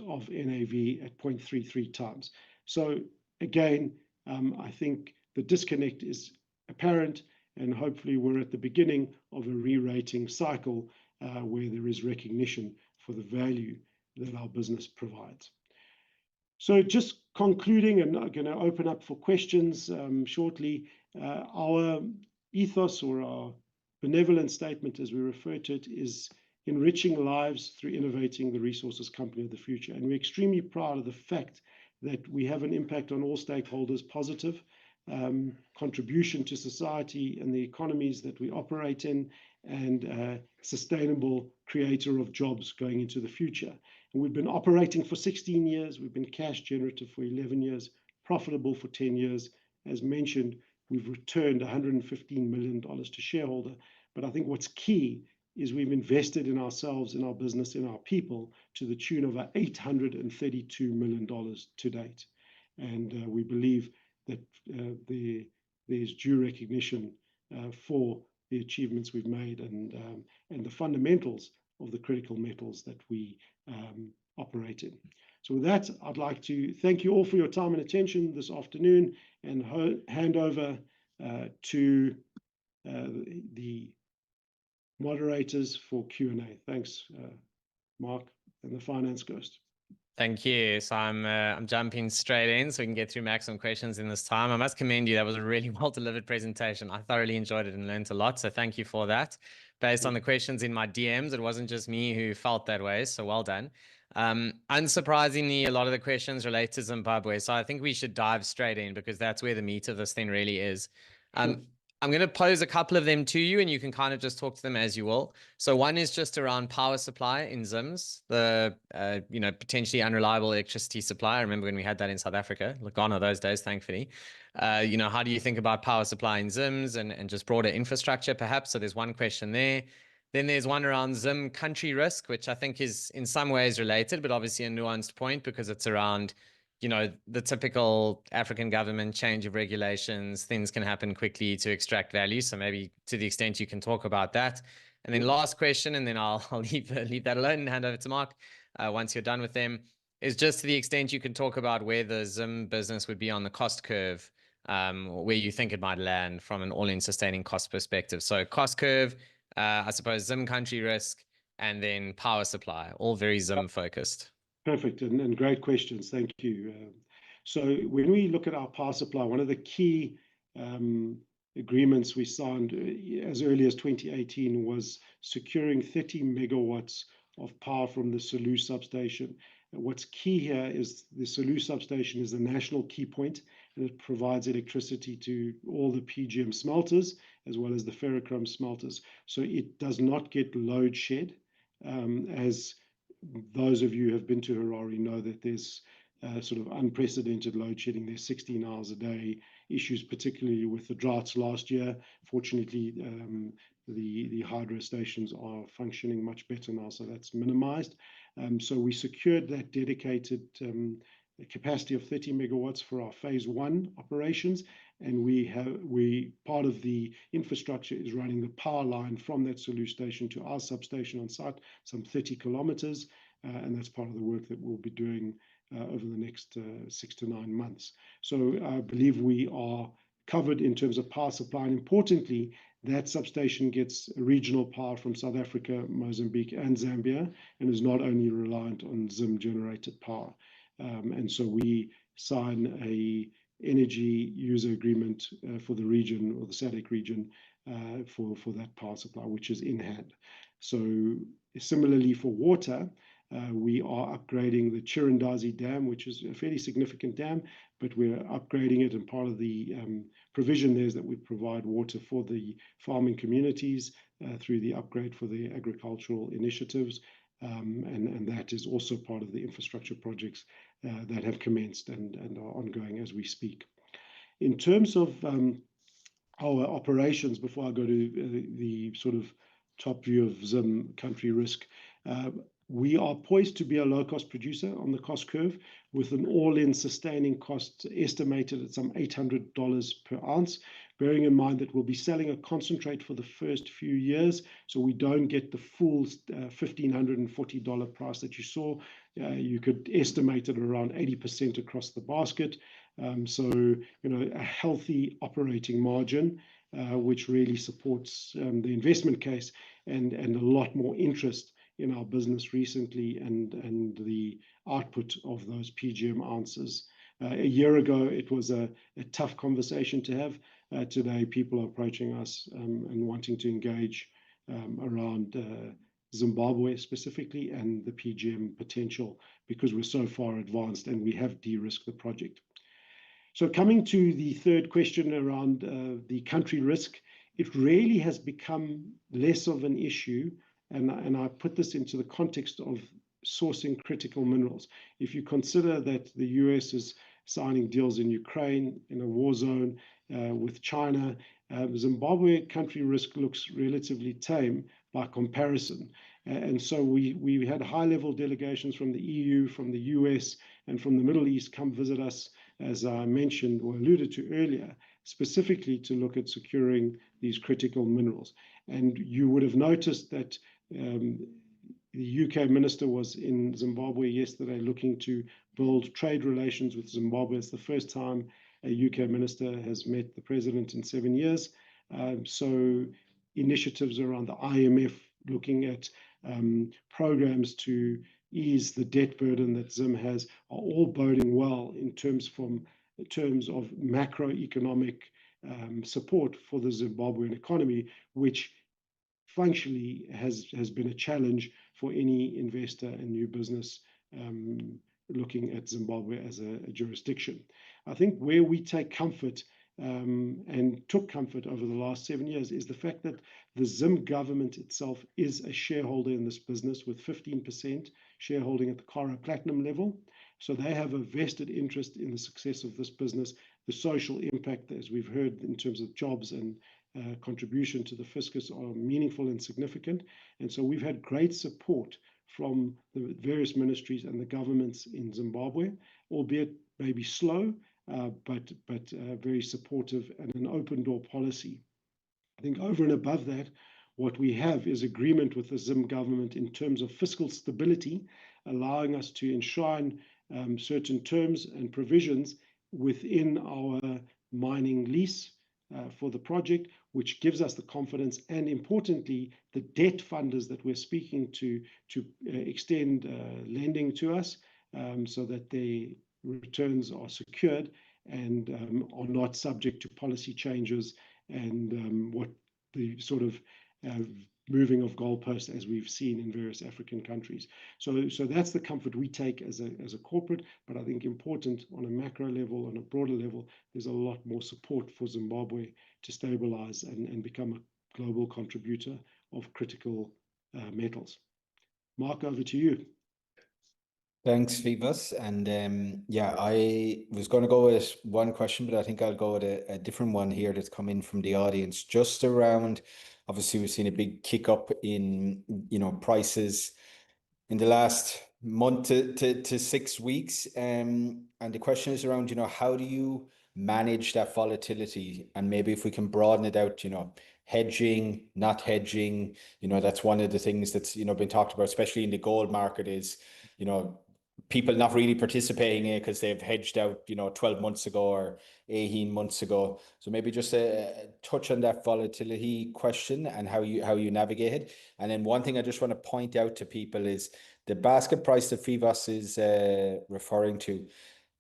of NAV at 0.33 times. So again, I think the disconnect is apparent, and hopefully we're at the beginning of a re-rating cycle where there is recognition for the value that our business provides. So just concluding, and I'm going to open up for questions shortly, our ethos, or our benevolent statement as we refer to it, is enriching lives through innovating the resources company of the future. And we're extremely proud of the fact that we have an impact on all stakeholders, positive contribution to society and the economies that we operate in, and sustainable creator of jobs going into the future. And we've been operating for 16 years. We've been cash generative for 11 years, profitable for 10 years. As mentioned, we've returned $115 million to shareholder. But I think what's key is we've invested in ourselves, in our business, in our people, to the tune of $832 million to date. And we believe that there's due recognition for the achievements we've made, and the fundamentals of the critical metals that we operate in. So with that, I'd like to thank you all for your time and attention this afternoon, and hand over to the moderators for Q&A. Thanks, Mark and the Finance Ghost. Thank you. So I'm jumping straight in so we can get through maximum questions in this time. I must commend you. That was a really well-delivered presentation. I thoroughly enjoyed it and learned a lot. So thank you for that. Based on the questions in my DMs, it wasn't just me who felt that way. So well done. Unsurprisingly, a lot of the questions relate to Zimbabwe. So I think we should dive straight in, because that's where the meat of this thing really is. Sure. I'm going to pose a couple of them to you, and you can kind of just talk to them as you will. So one is just around power supply in Zims, the potentially unreliable electricity supply. I remember when we had that in South Africa. Gone are those days, thankfully. How do you think about power supply in Zims and just broader infrastructure, perhaps? So there's one question there. Then there's one around Zim country risk, which I think is in some ways related, but obviously a nuanced point, because it's around the typical African government change of regulations. Things can happen quickly to extract value. So maybe to the extent you can talk about that. And then last question, and then I'll leave that alone and hand over to Mark once you're done with them, is just to the extent you can talk about where the Zim business would be on the cost curve, where you think it might land from an all-in sustaining cost perspective. So cost curve, I suppose Zim country risk, and then power supply, all very Zim focused. Perfect, and great questions. Thank you. So when we look at our power supply, one of the key agreements we signed as early as 2018 was securing 30 megawatts of power from the Selous substation. What's key here is the Selous substation is the national key point, and it provides electricity to all the PGM smelters as well as the ferrochrome smelters. So it does not get load shed. As those of you who have been to Harare know that there's sort of unprecedented load shedding. There's 16 hours a day issues, particularly with the droughts last year. Fortunately, the hydro stations are functioning much better now, so that's minimized. So we secured that dedicated capacity of 30 megawatts for our phase 1 operations, and part of the infrastructure is running the power line from that Selous station to our substation on site, some 30 kilometers, and that's part of the work that we'll be doing over the next 6 to 9 months. So I believe we are covered in terms of power supply, and importantly, that substation gets regional power from South Africa, Mozambique, and Zambia, and is not only reliant on Zim generated power. And so we sign a energy user agreement for the region, or the SADC region, for that power supply, which is in hand. So similarly for water, We are upgrading the Chirandazi Dam, which is a fairly significant dam, but we're upgrading it, and part of the provision there is that we provide water for the farming communities through the upgrade for the agricultural initiatives. And that is also part of the infrastructure projects that have commenced and are ongoing as we speak. In terms of our operations, before I go to the sort of top view of Zim country risk, we are poised to be a low-cost producer on the cost curve, with an all-in sustaining cost estimated at some $800 per ounce, bearing in mind that we'll be selling a concentrate for the first few years, so we don't get the full $1,540 price that you saw. You could estimate it around 80% across the basket. So, a healthy operating margin, which really supports the investment case, and a lot more interest in our business recently, and the output of those PGM ounces. A year ago, it was a tough conversation to have. Today, people are approaching us and wanting to engage around Zimbabwe specifically, and the PGM potential, because we're so far advanced and we have de-risked the project. So coming to the third question around the country risk, it really has become less of an issue, and I put this into the context of sourcing critical minerals. If you consider that the US is signing deals in Ukraine, in a war zone with China, Zimbabwe country risk looks relatively tame by comparison. And so we had high-level delegations from the EU, from the US, and from the Middle East come visit us, as I mentioned or alluded to earlier, specifically to look at securing these critical minerals. And you would have noticed that the UK minister was in Zimbabwe yesterday looking to build trade relations with Zimbabwe. It's the first time a UK minister has met the president in 7 years. So initiatives around the IMF looking at programs to ease the debt burden that Zim has are all boding well in terms of macroeconomic support for the Zimbabwean economy, which functionally has been a challenge for any investor and new business looking at Zimbabwe as a jurisdiction. I think where we take comfort and took comfort over the last 7 years is the fact that the Zim government itself is a shareholder in this business, with 15% shareholding at the Karo Platinum level. So they have a vested interest in the success of this business. The social impact, as we've heard, in terms of jobs and contribution to the fiscus, are meaningful and significant. And so we've had great support from the various ministries and the governments in Zimbabwe, albeit maybe slow, but very supportive, and an open door policy. I think over and above that, what we have is agreement with the Zim government in terms of fiscal stability, allowing us to enshrine certain terms and provisions within our mining lease for the project, which gives us the confidence, and importantly, the debt funders that we're speaking to extend lending to us, so that their returns are secured and are not subject to policy changes and what the sort of moving of goalposts as we've seen in various African countries. So that's the comfort we take as a corporate, but I think important on a macro level, on a broader level, there's a lot more support for Zimbabwe to stabilize and become a global contributor of critical metals. Mark, over to you. Thanks, Phoevos. And yeah, I was going to go with one question, but I think I'll go with a different one here that's come in from the audience, just around, obviously we've seen a big kick up in, prices in the last month to 6 weeks. And the question is around, how do you manage that volatility? And maybe if we can broaden it out, hedging, not hedging, that's one of the things that's, been talked about, especially in the gold market, is, people not really participating in it because they've hedged out, 12 months ago or 18 months ago. So maybe just a touch on that volatility question and how you navigate it. And then one thing I just want to point out to people is the basket price that Phoevos is referring to.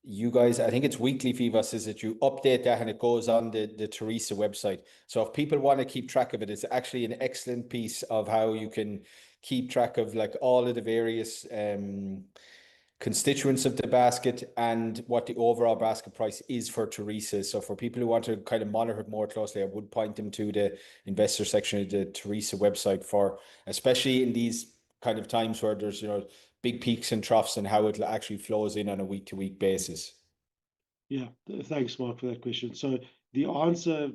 you guys, I think it's weekly, Fivas, is that you update that and it goes on the Tharisa website. So if people want to keep track of it, it's actually an excellent piece of how you can keep track of like all of the various constituents of the basket and what the overall basket price is for Tharisa. So for people who want to kind of monitor it more closely, I would point them to the investor section of the Tharisa website for, especially in these kind of times where there's, big peaks and troughs, and how it actually flows in on a week-to-week basis. Yeah, thanks, Mark, for that question. So the answer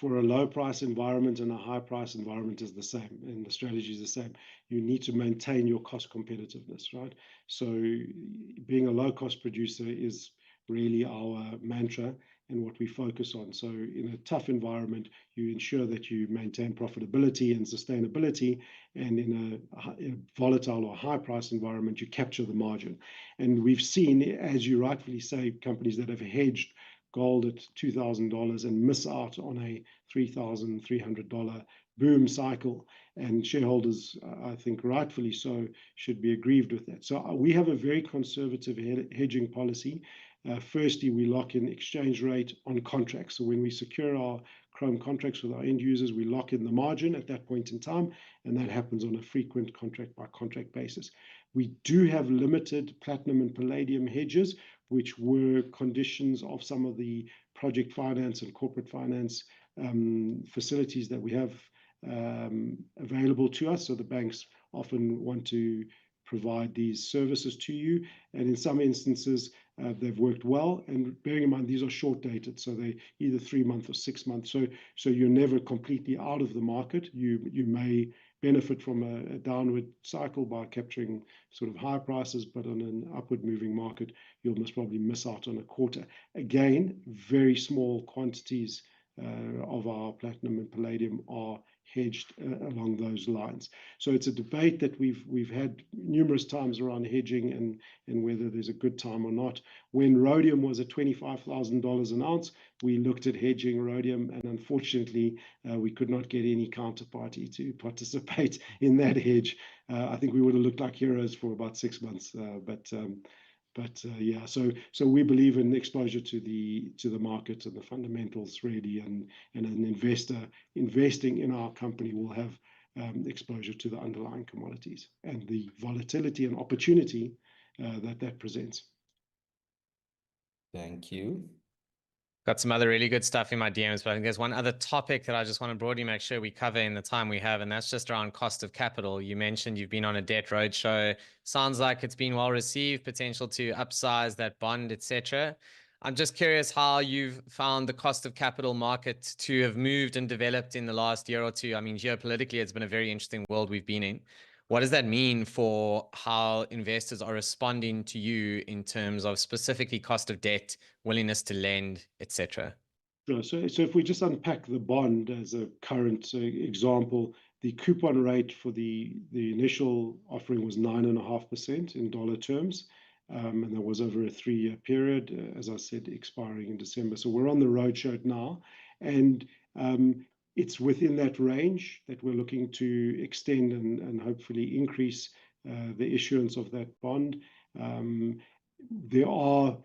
for a low price environment and a high price environment is the same, and the strategy is the same. You need to maintain your cost competitiveness, right? So being a low cost producer is really our mantra and what we focus on. So in a tough environment, you ensure that you maintain profitability and sustainability, and in a volatile or high price environment, you capture the margin. And we've seen, as you rightfully say, companies that have hedged gold at $2,000 and miss out on a $3,300 boom cycle. And shareholders, I think rightfully so, should be aggrieved with that. So we have a very conservative hedging policy. Firstly, we lock in exchange rate on contracts. So when we secure our chrome contracts with our end users, we lock in the margin at that point in time, and that happens on a frequent contract by contract basis. We do have limited platinum and palladium hedges, which were conditions of some of the project finance and corporate finance facilities that we have available to us. So the banks often want to provide these services to you, and in some instances they've worked well. And bearing in mind, these are short dated, so they either 3 months or 6 months. So you're never completely out of the market. You may benefit from a downward cycle by capturing sort of high prices, but on an upward moving market, you'll most probably miss out on a quarter. Again, very small quantities of our platinum and palladium are hedged along those lines. So it's a debate that we've had numerous times around hedging and whether there's a good time or not. When rhodium was at $25,000 an ounce, we looked at hedging rhodium, and unfortunately, we could not get any counterparty to participate in that hedge. I think we would have looked like heroes for about 6 months, but yeah, so we believe in exposure to the market and the fundamentals really, and an investor investing in our company will have exposure to the underlying commodities and the volatility and opportunity that presents. Thank you. Got some other really good stuff in my DMs, but I think there's one other topic that I just want to broadly make sure we cover in the time we have, and that's just around cost of capital. You mentioned you've been on a debt roadshow. Sounds like it's been well received, potential to upsize that bond, etc. I'm just curious how you've found the cost of capital market to have moved and developed in the last year or two. I mean, geopolitically, it's been a very interesting world we've been in. What does that mean for how investors are responding to you in terms of specifically cost of debt, willingness to lend, etc.? Sure. So if we just unpack the bond as a current example, the coupon rate for the initial offering was 9.5% in dollar terms. And that was over a 3-year period, as I said, expiring in December. So we're on the roadshow now, and it's within that range that we're looking to extend and hopefully increase the issuance of that bond. There are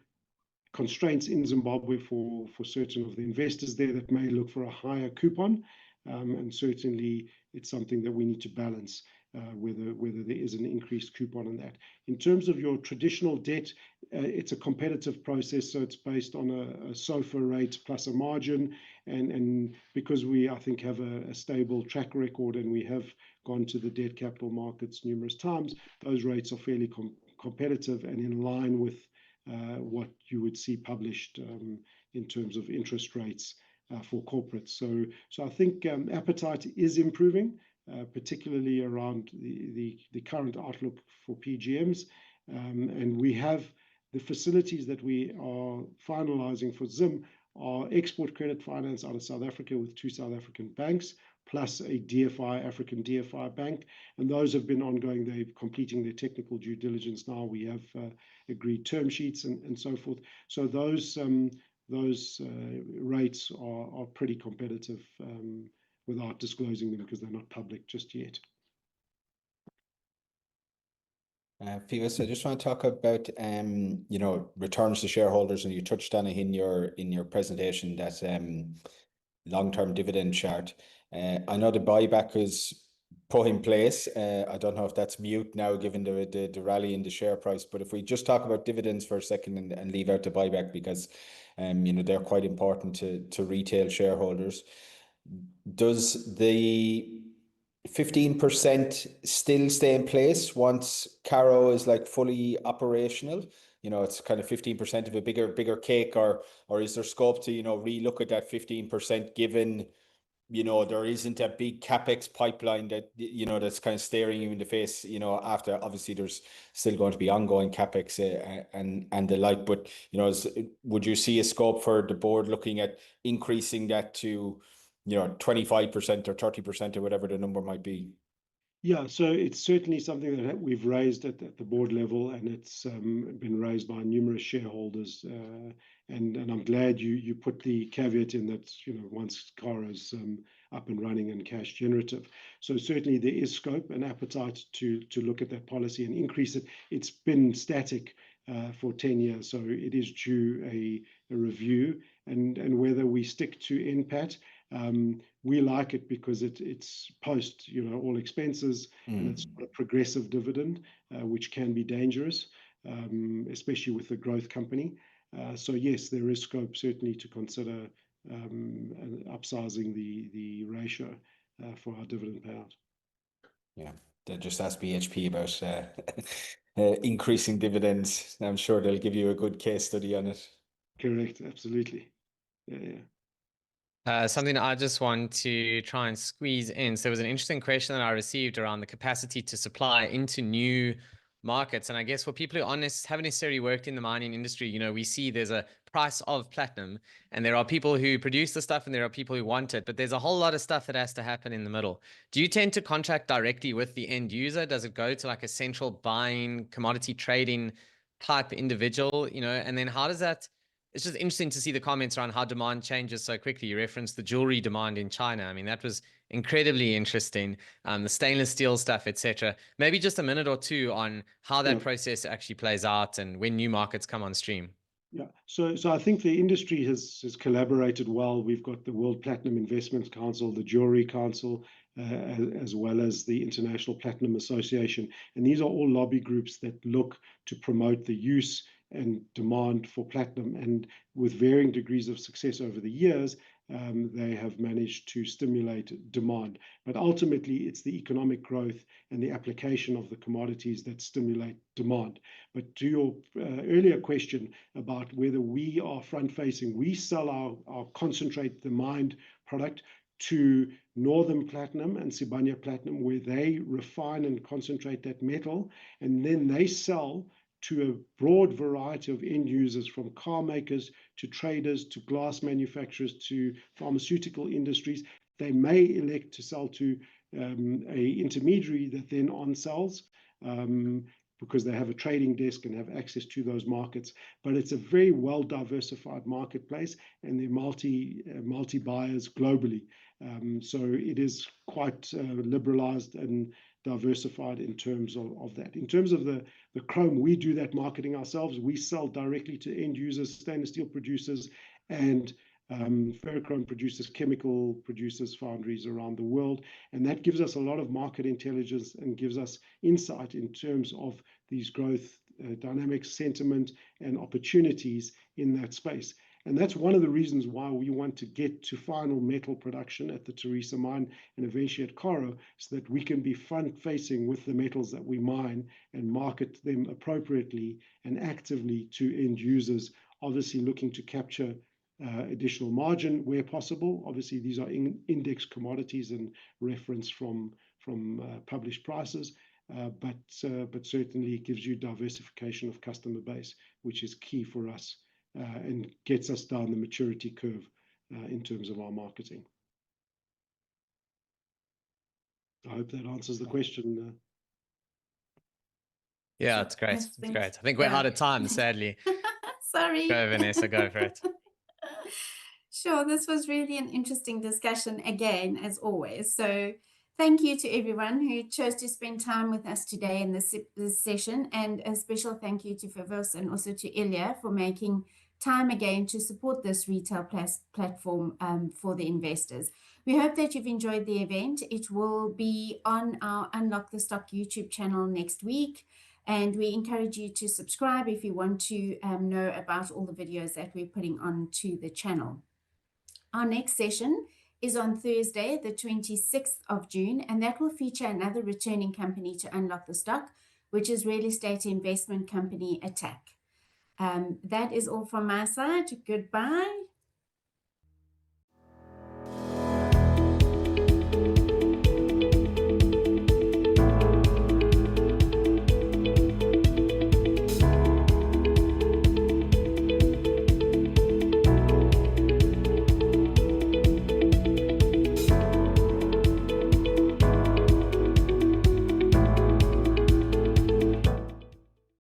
constraints in Zimbabwe for certain of the investors there that may look for a higher coupon, and certainly it's something that we need to balance, whether there is an increased coupon on that. In terms of your traditional debt, it's a competitive process, so it's based on a SOFR rate plus a margin, and because we, I think, have a stable track record and we have gone to the debt capital markets numerous times, those rates are fairly competitive and in line with what you would see published in terms of interest rates for corporates. So I think appetite is improving, particularly around the current outlook for PGMs. And we have the facilities that we are finalizing for Zim are export credit finance out of South Africa with 2 South African banks, plus a DFI, African DFI bank. And those have been ongoing. They're completing their technical due diligence now. We have agreed term sheets and so forth. So those rates are pretty competitive without disclosing them because they're not public just yet. Phoebus, I just want to talk about you know, returns to shareholders, and you touched on it in your presentation, that long-term dividend chart. I know the buyback is put in place. I don't know if that's mute now given the rally in the share price, but if we just talk about dividends for a second and leave out the buyback, because you know, they're quite important to retail shareholders. Does the 15% still stay in place once Caro is like fully operational? You know, it's kind of 15% of a bigger cake, or is there scope to, you know, relook at that 15% given, you know, there isn't a big capex pipeline that, you know, that's kind of staring you in the face, you know, after obviously there's still going to be ongoing capex and the like, but, you know, would you see a scope for the board looking at increasing that to, you know, 25% or 30% or whatever the number might be? Yeah, so it's certainly something that we've raised at the board level, and it's been raised by numerous shareholders. And I'm glad you put the caveat in that, you know, once Caro's up and running and cash generative. So certainly there is scope and appetite to look at that policy and increase it. It's been static for 10 years, so it is due a review. And whether we stick to NPAT, we like it because it's post, you know, all expenses, and it's a progressive dividend, which can be dangerous, especially with a growth company. So yes, there is scope certainly to consider upsizing the ratio for our dividend payout. Yeah, they just asked BHP about increasing dividends. I'm sure they'll give you a good case study on it. Correct, absolutely. Yeah. Something I just want to try and squeeze in. So there was an interesting question that I received around the capacity to supply into new markets. And I guess for people who haven't necessarily worked in the mining industry, you know, we see there's a price of platinum, and there are people who produce the stuff and there are people who want it, but there's a whole lot of stuff that has to happen in the middle. Do you tend to contract directly with the end user? Does it go to like a central buying, commodity trading type individual, you know, and then how does that... It's just interesting to see the comments around how demand changes so quickly. You referenced the jewelry demand in China. I mean, that was incredibly interesting. The stainless steel stuff, etc. Maybe just a minute or two on how that process actually plays out and when new markets come on stream. Yeah, so I think the industry has collaborated well. We've got the World Platinum Investment Council, the Jewelry Council, as well as the International Platinum Association. And these are all lobby groups that look to promote the use and demand for platinum. And with varying degrees of success over the years, they have managed to stimulate demand. But ultimately, it's the economic growth and the application of the commodities that stimulate demand. But to your earlier question about whether we are front-facing, we sell our concentrate, the mined product, to Northern Platinum and Sibanye Platinum, where they refine and concentrate that metal, and then they sell to a broad variety of end users, from car makers to traders to glass manufacturers to pharmaceutical industries. They may elect to sell to a intermediary that then on-sells, because they have a trading desk and have access to those markets. But it's a very well diversified marketplace, and they're multi buyers globally. So it is quite liberalized and diversified in terms of that. In terms of the chrome, we do that marketing ourselves. We sell directly to end users, stainless steel producers, and ferrochrome producers, chemical producers, foundries around the world. And that gives us a lot of market intelligence and gives us insight in terms of these growth dynamics, sentiment, and opportunities in that space. And that's one of the reasons why we want to get to final metal production at the Tharisa mine and eventually at Karo, so that we can be front-facing with the metals that we mine and market them appropriately and actively to end users, obviously looking to capture additional margin where possible. Obviously, these are index commodities and reference from published prices, but certainly it gives you diversification of customer base, which is key for us. And gets us down the maturity curve in terms of our marketing. I hope that answers the question. Yeah, it's great. It's great. I think we're out of time, sadly. Sorry. Go, Vanessa, go for it. Sure, this was really an interesting discussion again, as always. So Thank you to everyone who chose to spend time with us today in this session, and a special thank you to Vivos and also to Ilya for making time again to support this retail platform for the investors. We hope that you've enjoyed the event. It will be on our Unlock the Stock YouTube channel next week, and we encourage you to subscribe if you want to know about all the videos that we're putting onto the channel. Our next session is on Thursday, the 26th of June, and that will feature another returning company to Unlock the Stock, which is real estate investment company Attack. That is all from my side. Goodbye.